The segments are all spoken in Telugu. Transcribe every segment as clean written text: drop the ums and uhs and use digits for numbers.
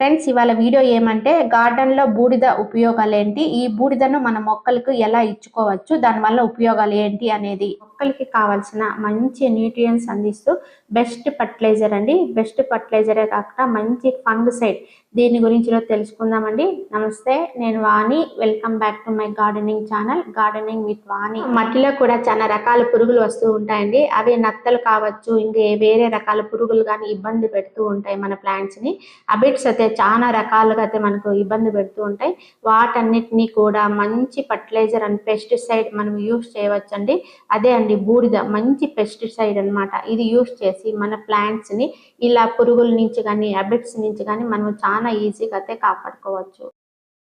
ఫ్రెండ్స్ ఇవాళ వీడియో ఏమంటే గార్డెన్ లో బూడిద ఉపయోగాలు ఏంటి, ఈ బూడిదను మన మొక్కలకు ఎలా ఇచ్చుకోవచ్చు, దానివల్ల ఉపయోగాలు ఏంటి అనేది మొక్కలకి కావాల్సిన మంచి న్యూట్రియన్స్ అందిస్తూ బెస్ట్ ఫర్టిలైజర్ అండి. బెస్ట్ ఫర్టిలైజరే కాకుండా మంచి ఫంగిసైడ్, దీని గురించి తెలుసుకుందామండి. నమస్తే, నేను Vani. Welcome back to my gardening channel gardening with Vani. మట్టిలో కూడా చాలా రకాల పురుగులు వస్తూ ఉంటాయండి. అవి నత్తలు కావచ్చు, ఇంకా వేరే రకాల పురుగులు కానీ ఇబ్బంది పెడుతూ ఉంటాయి మన ప్లాంట్స్ ని. అబిట్స్ అయితే చాలా రకాలుగా అయితే మనకు ఇబ్బంది పెడుతూ ఉంటాయి. వాటన్నిటినీ కూడా మంచి ఫర్టిలైజర్ అండ్ పెస్టిసైడ్ మనం యూస్ చేయవచ్చండి. అదే అండి బూడిద, మంచి పెస్టిసైడ్ అన్నమాట. ఇది యూస్ చేసి మన ప్లాంట్స్ ని ఇలా పురుగుల నుంచి కానీ అబిట్స్ నుంచి కానీ మనం చాలా ఈజీగా అయితే కాపాడుకోవచ్చు.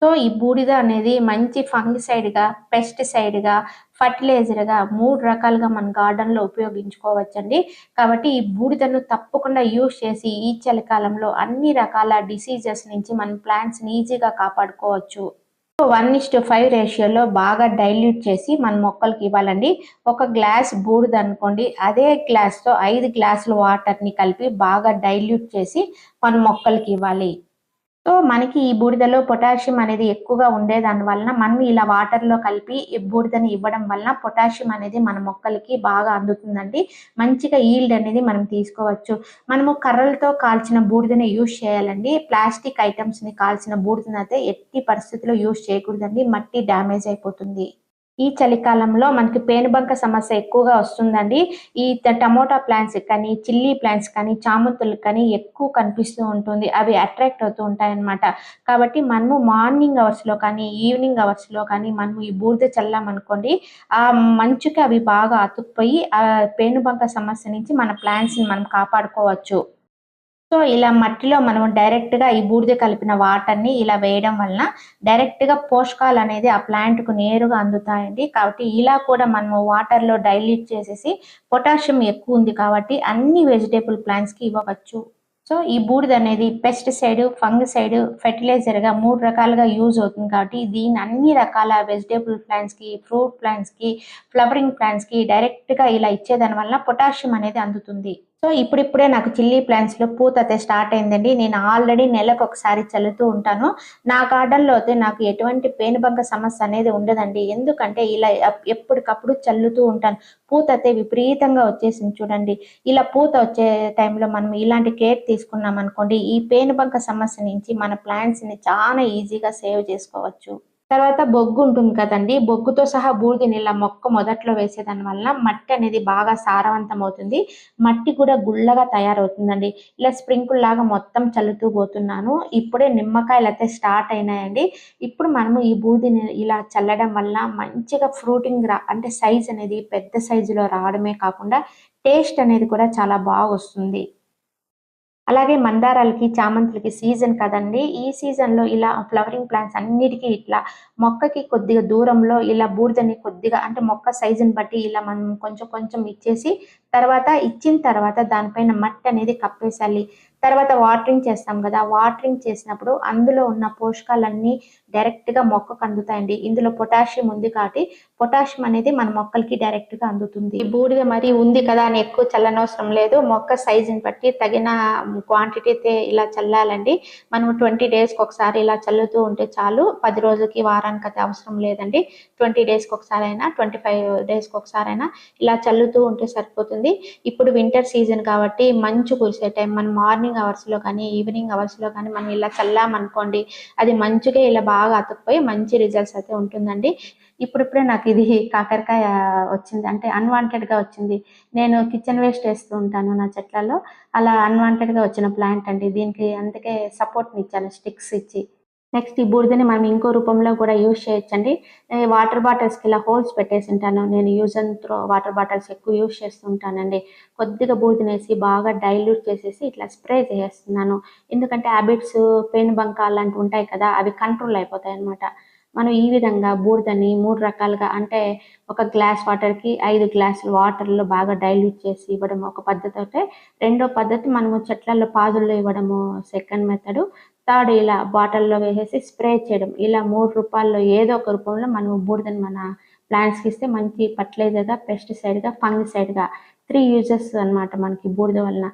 సో ఈ బూడిద అనేది మంచి ఫంగిసైడ్ గా, పెస్టిసైడ్ గా, ఫర్టిలైజర్ గా 3 రకాలుగా మన గార్డెన్ లో ఉపయోగించుకోవచ్చండి. కాబట్టి ఈ బూడిదను తప్పకుండా యూస్ చేసి ఈ చలికాలంలో అన్ని రకాల డిసీజెస్ నుంచి మన ప్లాంట్స్ ని ఈజీగా కాపాడుకోవచ్చు. 1:5 రేషియోలో బాగా డైల్యూట్ చేసి మన మొక్కలకి ఇవ్వాలండి. ఒక గ్లాస్ బూడిద అనుకోండి, అదే గ్లాస్ తో 5 గ్లాసుల వాటర్ ని కలిపి బాగా డైల్యూట్ చేసి మన మొక్కలకి ఇవ్వాలి. సో మనకి ఈ బూడిదలో పొటాషియం అనేది ఎక్కువగా ఉండేదాని వలన మనం ఇలా వాటర్లో కలిపి ఈ బూడిదని ఇవ్వడం వలన పొటాషియం అనేది మన మొక్కలకి బాగా అందుతుందండి. మంచిగా ఈల్డ్ అనేది మనం తీసుకోవచ్చు. మనము కర్రలతో కాల్చిన బూడిదని యూజ్ చేయాలండి. ప్లాస్టిక్ ఐటమ్స్ ని కాల్చిన బూడిదని అయితే ఎట్టి పరిస్థితుల్లో యూజ్ చేయకూడదండి. మట్టి డ్యామేజ్ అయిపోతుంది. ఈ చలికాలంలో మనకి పేనుబంక సమస్య ఎక్కువగా వస్తుందండి. ఈ టమోటా ప్లాంట్స్ కానీ, చిల్లీ ప్లాంట్స్ కానీ, చామంతులు కానీ ఎక్కువ కనిపిస్తూ ఉంటుంది. అవి అట్రాక్ట్ అవుతూ ఉంటాయన్నమాట. కాబట్టి మనము మార్నింగ్ అవర్స్ లో కానీ, ఈవినింగ్ అవర్స్ లో కానీ మనము ఈ బూడిద చల్లామనుకోండి, ఆ మంచుకి అవి బాగా అతుక్కుపోయి ఆ పేనుబంక సమస్య నుంచి మన ప్లాంట్స్ ని మనం కాపాడుకోవచ్చు. సో ఇలా మట్టిలో మనం డైరెక్ట్ గా ఈ బూడిద కలిపిన వాటర్ ని ఇలా వేయడం వలన డైరెక్ట్ గా పోషకాలు అనేది ఆ ప్లాంట్ కు నేరుగా అందుతాయండి. కాబట్టి ఇలా కూడా మనము వాటర్ లో డైల్యూట్ చేసేసి, పొటాషియం ఎక్కువ ఉంది కాబట్టి అన్ని వెజిటేబుల్ ప్లాంట్స్ కి ఇవ్వవచ్చు. సో ఈ బూడిద అనేది పెస్టిసైడ్, ఫంగిసైడ్, ఫెర్టిలైజర్ గా 3 రకాలుగా యూజ్ అవుతుంది. కాబట్టి దీన్ని అన్ని రకాల వెజిటేబుల్ ప్లాంట్స్ కి, ఫ్రూట్ ప్లాంట్స్ కి, ఫ్లవరింగ్ ప్లాంట్స్ కి డైరెక్ట్ గా ఇలా ఇచ్చేదాని వలన పొటాషియం అనేది అందుతుంది. సో ఇప్పుడిప్పుడే నాకు చిల్లీ ప్లాంట్స్ లో పూత అయితే స్టార్ట్ అయిందండి. నేను ఆల్రెడీ నెలకు ఒకసారి చల్లుతూ ఉంటాను. నా గార్డెన్ లో అయితే నాకు ఎటువంటి పేనుబంక సమస్య అనేది ఉండదండి. ఎందుకంటే ఇలా ఎప్పటికప్పుడు చల్లుతూ ఉంటాను. పూత అయితే విపరీతంగా వచ్చేసింది చూడండి. ఇలా పూత వచ్చే టైంలో మనం ఇలాంటి కేర్ తీసుకున్నాం అనుకోండి, ఈ పేనుబంక సమస్య నుంచి మన ప్లాంట్స్ ని చాలా ఈజీగా సేవ్ చేసుకోవచ్చు. తర్వాత బొగ్గు ఉంటుంది కదండి, బొగ్గుతో సహా బూడిదని ఇలా మొక్క మొదట్లో వేసేదాని వలన మట్టి అనేది బాగా సారవంతం అవుతుంది. మట్టి కూడా గుల్లగా తయారవుతుందండి. ఇలా స్ప్రింకుల్ లాగా మొత్తం చల్లుతూ పోతున్నాను. ఇప్పుడే నిమ్మకాయలు అయితే స్టార్ట్ అయినాయండి. ఇప్పుడు మనము ఈ బూడిదని ఇలా చల్లడం వల్ల మంచిగా ఫ్రూటింగ్ అంటే సైజ్ అనేది పెద్ద సైజులో రావడమే కాకుండా టేస్ట్ అనేది కూడా చాలా బాగా వస్తుంది. అలాగే మందారాలకి, చామంతులకి సీజన్ కదండి. ఈ సీజన్‌లో ఇలా ఫ్లవరింగ్ ప్లాంట్స్ అన్నిటికి ఇట్లా మొక్కకి కొద్దిగా దూరంలో ఇలా బూడిదని కొద్దిగా అంటే మొక్క సైజుని బట్టి ఇలా మనం కొంచెం కొంచెం ఇచ్చేసి, తర్వాత ఇచ్చిన తర్వాత దానిపైన మట్టి అనేది కప్పేసాలి. తర్వాత వాటరింగ్ చేస్తాం కదా! వాటరింగ్ చేసినప్పుడు అందులో ఉన్న పోషకాలన్నీ డైరెక్ట్‌గా మొక్కకు అందుతాయండి. ఇందులో పొటాషియం ఉంది కాబట్టి పొటాషియం అనేది మన మొక్కలకి డైరెక్ట్‌గా అందుతుంది. ఈ బూడిద మరి ఉంది కదా అని ఎక్కువ చల్లనవసరం లేదు. మొక్క సైజుని బట్టి తగిన క్వాంటిటీ ఇలా చల్లాలండి. మనం 20 డేస్‌కి ఒకసారి ఇలా చల్లుతూ ఉంటే చాలు. 10 రోజులకి, వారానికి అయితే అవసరం లేదండి. 20 డేస్‌కి ఒకసారైనా, 25 డేస్‌కి ఒకసారైనా ఇలా చల్లుతూ ఉంటే సరిపోతుంది. ఇప్పుడు వింటర్ సీజన్ కాబట్టి మంచు కురిసే టైం. మనం మార్నింగ్ అవర్స్ లో కానీ, ఈవినింగ్ అవర్స్ లో కానీ మనం ఇలా చల్లామనుకోండి, అది మంచుగా ఇలా బాగా అతుక్కుపోయి మంచి రిజల్ట్స్ అయితే ఉంటుందండి. ఇప్పుడిప్పుడే నాకు ఇది కాకరకాయ వచ్చింది. అంటే అన్‌వాంటెడ్ గా వచ్చింది. నేను కిచెన్ వేస్ట్ వేస్తూ ఉంటాను నా చెట్లలో. అలా అన్‌వాంటెడ్ గా వచ్చిన ప్లాంట్ అండి. దీనికి అందుకే సపోర్ట్‌నిచ్చాను స్టిక్స్ ఇచ్చి. నెక్స్ట్ ఈ బూడిదని మనం ఇంకో రూపంలో కూడా యూజ్ చేయొచ్చండి. వాటర్ బాటిల్స్‌కి ఇలా హోల్స్ పెట్టేసుంటాను. నేను use and throw water bottles ఎక్కువ యూజ్ చేస్తూ ఉంటానండి. కొద్దిగా బూడిదనేసి బాగా డైల్యూట్ చేసేసి ఇట్లా స్ప్రే చేసేస్తున్నాను. ఎందుకంటే హాబిట్స్, పేనుబంక అలాంటివి ఉంటాయి కదా! అవి కంట్రోల్ అయిపోతాయన్నమాట. మనం ఈ విధంగా బూడిదని 3 రకాలుగా అంటే ఒక గ్లాస్ వాటర్‌కి 5 గ్లాసులు వాటర్‌లో బాగా డైల్యూట్ చేసి ఇవ్వడం ఒక పద్ధతి అయితే, రెండో పద్ధతి మనము చెట్లలో పాదుల్లో ఇవ్వడము సెకండ్ మెథడు. థర్డ్ ఇలా బాటిల్‌లో వేసేసి స్ప్రే చేయడం. ఇలా 3 రూపాల్లో ఏదో ఒక రూపంలో మనం బూడిదని మన ప్లాంట్స్‌కి ఇస్తే మంచి ఫర్టిలైజర్‌గా, పెస్టిసైడ్‌గా, ఫంగిసైడ్‌గా 3 యూజెస్ అన్నమాట మనకి బూడిద వలన.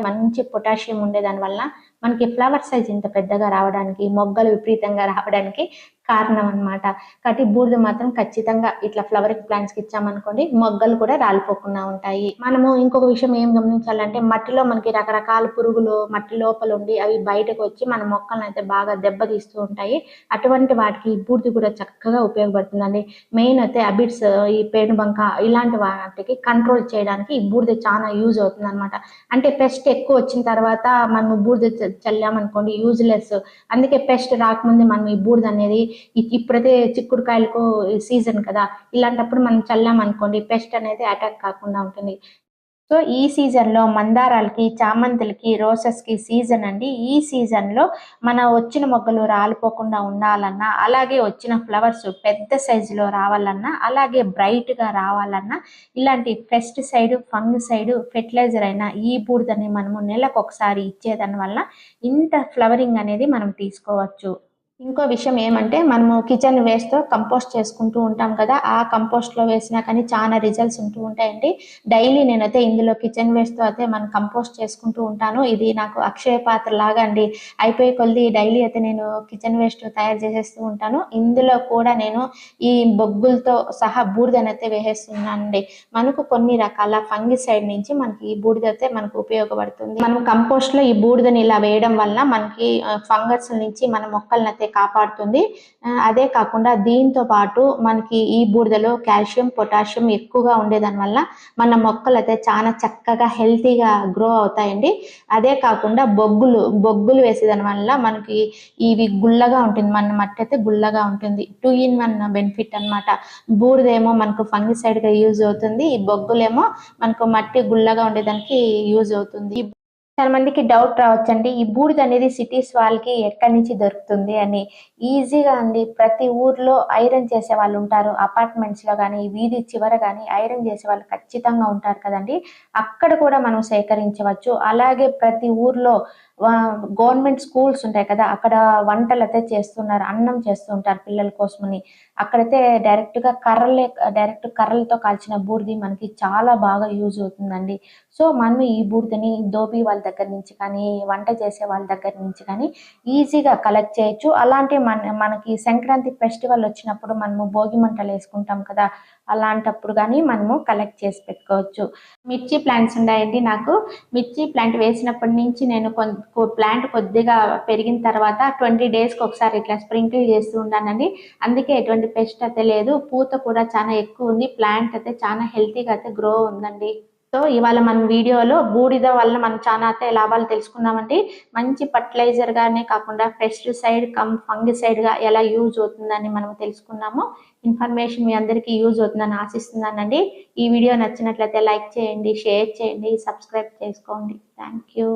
మంచి పొటాషియం ఉండేదాని వలన మనకి ఫ్లవర్ సైజ్ ఇంత పెద్దగా రావడానికి, మొగ్గలు విపరీతంగా రావడానికి కారణం అన్నమాట. కాబట్టి బూడిద మాత్రం ఖచ్చితంగా ఇట్లా ఫ్లవరింగ్ ప్లాంట్స్‌కి ఇచ్చామనుకోండి మొగ్గలు కూడా రాలిపోకుండా ఉంటాయి. మనము ఇంకొక విషయం ఏం గమనించాలంటే మట్టిలో మనకి రకరకాల పురుగులు మట్టి లోపల ఉండి అవి బయటకు వచ్చి మన మొక్కలనైతే బాగా దెబ్బతీస్తూ ఉంటాయి. అటువంటి వాటికి ఈ బూడిద కూడా చక్కగా ఉపయోగపడుతుందండి. మెయిన్ అయితే అబిడ్స్, ఈ పేనుబంక ఇలాంటి వాటికి కంట్రోల్ చేయడానికి ఈ బూడిద చాలా యూజ్ అవుతుందన్నమాట. అంటే పెస్ట్ ఎక్కువ వచ్చిన తర్వాత మనం బూడిద చల్లామనుకోండి యూజ్‌లెస్. అందుకే పెస్ట్ రాకముందే మనం ఈ బూడిద అనేది ఇప్పుడైతే చిక్కుడుకాయలకు సీజన్ కదా, ఇలాంటప్పుడు మనం చల్లామనుకోండి పెస్ట్ అనేది అటాక్ కాకుండా ఉంటుంది. సో ఈ సీజన్‌లో మందారాలకి, చామంతులకి, రోసెస్‌కి సీజన్ అండి. ఈ సీజన్‌లో మన వచ్చిన మొగ్గలు రాలిపోకుండా ఉండాలన్నా, అలాగే వచ్చిన ఫ్లవర్స్ పెద్ద సైజులో రావాలన్నా, అలాగే బ్రైట్‌గా రావాలన్నా ఇలాంటి పెస్టిసైడ్, ఫంగిసైడ్, ఫెర్టిలైజర్ అయిన ఈ బూడిదని మనము నెలకొకసారి ఇచ్చేదాని వలన ఇంత ఫ్లవరింగ్ అనేది మనం తీసుకోవచ్చు. ఇంకో విషయం ఏమంటే మనము కిచెన్ వేస్ట్‌తో కంపోస్ట్ చేసుకుంటూ ఉంటాం కదా, ఆ కంపోస్ట్‌లో వేసినా కానీ చాలా రిజల్ట్స్ ఉంటూ ఉంటాయండి. డైలీ నేనైతే ఇందులో కిచెన్ వేస్ట్‌తో అయితే మనం కంపోస్ట్ చేసుకుంటూ ఉంటాను. ఇది నాకు అక్షయ పాత్ర లాగా అండి. అయిపోయే కొద్దీ డైలీ అయితే నేను కిచెన్ వేస్ట్ తయారు చేసేస్తూ ఉంటాను. ఇందులో కూడా నేను ఈ బొగ్గులతో సహా బూడిదనైతే వేసేస్తున్నానండి. మనకు కొన్ని రకాల ఫంగిసైడ్ నుంచి మనకి ఈ బూడిదైతే మనకు ఉపయోగపడుతుంది. మనం కంపోస్ట్‌లో ఈ బూడిదని ఇలా వేయడం వలన మనకి ఫంగస్ నుంచి మన మొక్కలనైతే కాపాడుతుంది. అదే కాకుండా దీంతో పాటు మనకి ఈ బూడిదలో కాల్షియం, పొటాషియం ఎక్కువగా ఉండేదాని వల్ల మన మొక్కలైతే చాలా చక్కగా హెల్తీగా గ్రో అవుతాయండి. అదే కాకుండా బొగ్గులు వేసేదాని వల్ల మనకి ఇవి గుల్లగా ఉంటుంది. మన మట్టి అయితే గుల్లగా ఉంటుంది. 2 ఇన్ 1 బెనిఫిట్ అన్నమాట. బూడిదేమో మనకు ఫంగిసైడ్‌గా యూజ్ అవుతుంది. ఈ బొగ్గులేమో మనకు మట్టి గుల్లగా ఉండేదానికి యూజ్ అవుతుంది. చాలా మందికి డౌట్ రావచ్చండి. ఈ బూడిద అనేది సిటీస్ వాళ్ళకి ఎక్కడి నుంచి దొరుకుతుంది అని. ఈజీగా అండి. ప్రతి ఊర్లో ఐరన్ చేసే వాళ్ళు ఉంటారు. అపార్ట్మెంట్స్‌లో గానీ, వీధి చివర గానీ ఐరన్ చేసే వాళ్ళు ఖచ్చితంగా ఉంటారు కదండీ. అక్కడ కూడా మనం సేకరించవచ్చు. అలాగే ప్రతి ఊర్లో గవర్నమెంట్ స్కూల్స్ ఉంటాయి కదా, అక్కడ వంటలైతే చేస్తున్నారు. అన్నం చేస్తూ ఉంటారు పిల్లల కోసమని. అక్కడైతే డైరెక్ట్ కర్రలతో కాల్చిన బూడిది మనకి చాలా బాగా యూజ్ అవుతుందండి. సో మనం ఈ బూడిదని దోబీ వాళ్ళ దగ్గర నుంచి కానీ, వంట చేసే వాళ్ళ దగ్గర నుంచి కానీ ఈజీగా కలెక్ట్ చేయొచ్చు. అలాంటి మనకి సంక్రాంతి ఫెస్టివల్ వచ్చినప్పుడు మనము భోగి మంటలు వేసుకుంటాం కదా, అలాంటప్పుడు కానీ మనము కలెక్ట్ చేసి పెట్టుకోవచ్చు. మిర్చి ప్లాంట్స్ ఉన్నాయండి నాకు. మిర్చి ప్లాంట్ వేసినప్పటి నుంచి నేను ప్లాంట్ కొద్దిగా పెరిగిన తర్వాత 20 డేస్‌కి ఒకసారి ఇట్లా స్ప్రింకిల్ చేస్తూ ఉంటానండి. అందుకే ఎటువంటి పెస్ట్ అయితే లేదు. పూత కూడా చాలా ఎక్కువ ఉంది. ప్లాంట్ అయితే చాలా హెల్తీగా అయితే గ్రో ఉందండి. సో ఇవాళ మన వీడియోలో బూడిద వల్ల మనం చాలా అయితే లాభాలు తెలుసుకున్నామండి. మంచి ఫర్టిలైజర్ గానే కాకుండా పెస్టిసైడ్ కమ్ ఫంగిసైడ్‌గా ఎలా యూజ్ అవుతుందని మనం తెలుసుకున్నాము. ఇన్ఫర్మేషన్ మీ అందరికీ యూజ్ అవుతుందని ఆశిస్తున్నానండి. ఈ వీడియో నచ్చినట్లయితే లైక్ చేయండి, షేర్ చేయండి, సబ్స్క్రైబ్ చేసుకోండి. Thank you.